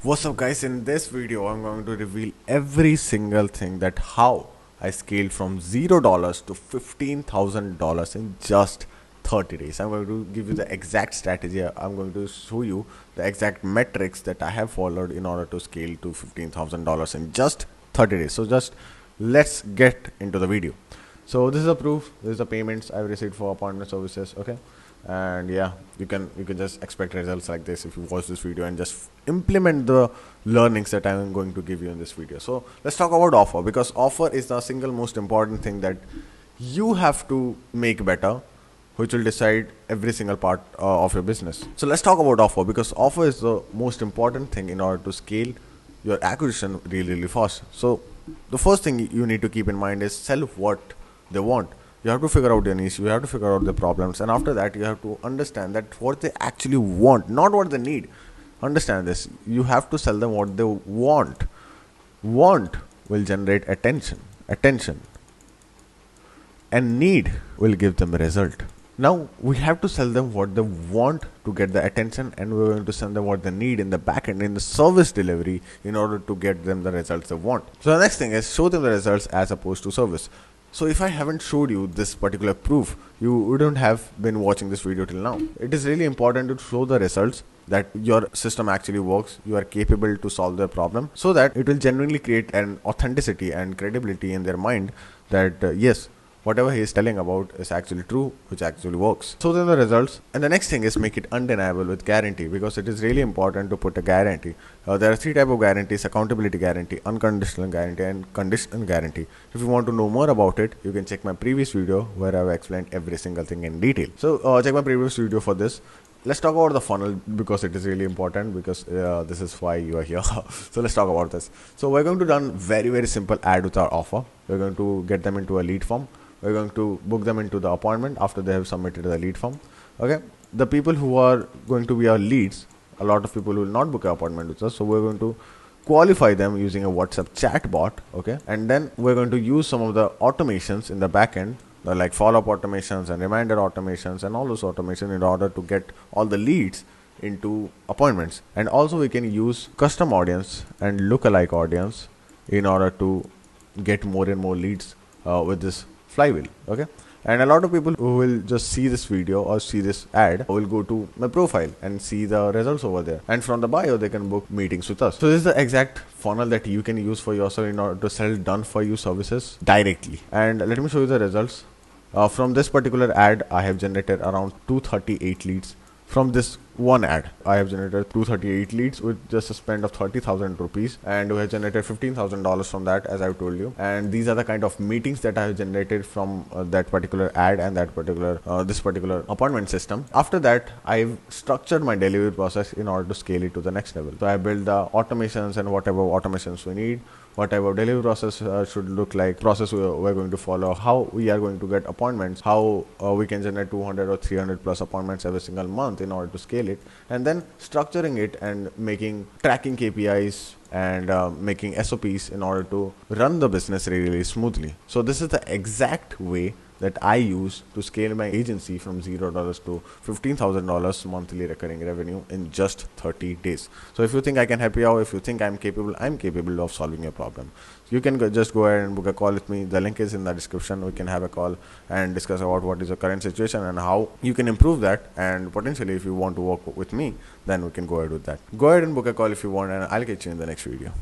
What's up guys, in this video I'm going to reveal every single thing that how I scaled from $0 to $15,000 in just 30 days. I'm going to give you the exact strategy. I'm going to show you the exact metrics that I have followed in order to scale to $15,000 in just 30 days. So just let's get into the video. So this is a proof. This is the payments I've received for appointment services. Okay, and yeah, you can just expect results like this if you watch this video and just implement the learnings that I'm going to give you in this video. So let's talk about offer, because offer is the single most important thing that you have to make better, which will decide every single part of your business. So let's talk about offer, because offer is the most important thing in order to scale your acquisition really fast. So the first thing you need to keep in mind is sell what they want. You have to figure out their niche, you have to figure out the problems, and after that you have to understand that what they actually want, not what they need. Understand this, you have to sell them what they want. Want will generate attention, and need will give them a result. Now we have to sell them what they want to get the attention, and we're going to sell them what they need in the back end, in the service delivery, in order to get them the results they want. So the next thing is show them the results as opposed to service. So if I haven't showed you this particular proof, you wouldn't have been watching this video till now. It is really important to show the results that your system actually works, you are capable to solve their problem, so that it will genuinely create an authenticity and credibility in their mind that yes, whatever he is telling about is actually true, which actually works. So then the results, and the next thing is make it undeniable with guarantee, because it is really important to put a guarantee. There are three types of guarantees: accountability guarantee, unconditional guarantee, and conditional guarantee. If you want to know more about it, you can check my previous video where I've explained every single thing in detail. So check my previous video for this. Let's talk about the funnel, because it is really important, because this is why you are here. So let's talk about this. So we're going to run very simple ad with our offer. We're going to get them into a lead form. We're going to book them into the appointment after they have submitted the lead form. Okay, the people who are going to be our leads, a lot of people will not book an appointment with us, so we're going to qualify them using a WhatsApp chat bot. Okay, and then we're going to use some of the automations in the back end, like follow-up automations and reminder automations and all those automations, in order to get all the leads into appointments. And also we can use custom audience and lookalike audience in order to get more and more leads with this flywheel. Okay, and a lot of people who will just see this video or see this ad will go to my profile and see the results over there, and from the bio they can book meetings with us. So this is the exact funnel that you can use for yourself in order to sell done for you services directly. And let me show you the results. From this particular ad, I have generated around 238 leads. From this one ad, I have generated 238 leads with just a spend of 30,000 rupees, and we have generated $15,000 from that, as I've told you. And these are the kind of meetings that I have generated from that particular ad and that particular this particular appointment system. After that, I've structured my delivery process in order to scale it to the next level. So I built the automations and whatever automations we need, whatever delivery process should look like, process we're going to follow, how we are going to get appointments, how we can generate 200 or 300 plus appointments every single month in order to scale it, and then structuring it and making tracking KPIs and making SOPs in order to run the business really smoothly. So this is the exact way that I use to scale my agency from $0 to $15,000 monthly recurring revenue in just 30 days. So if you think I can help you out, if you think I'm capable of solving your problem, you can just go ahead and book a call with me. The link is in the description. We can have a call and discuss about what is your current situation and how you can improve that. And potentially, if you want to work with me, then we can go ahead with that. Go ahead and book a call if you want, and I'll catch you in the next video.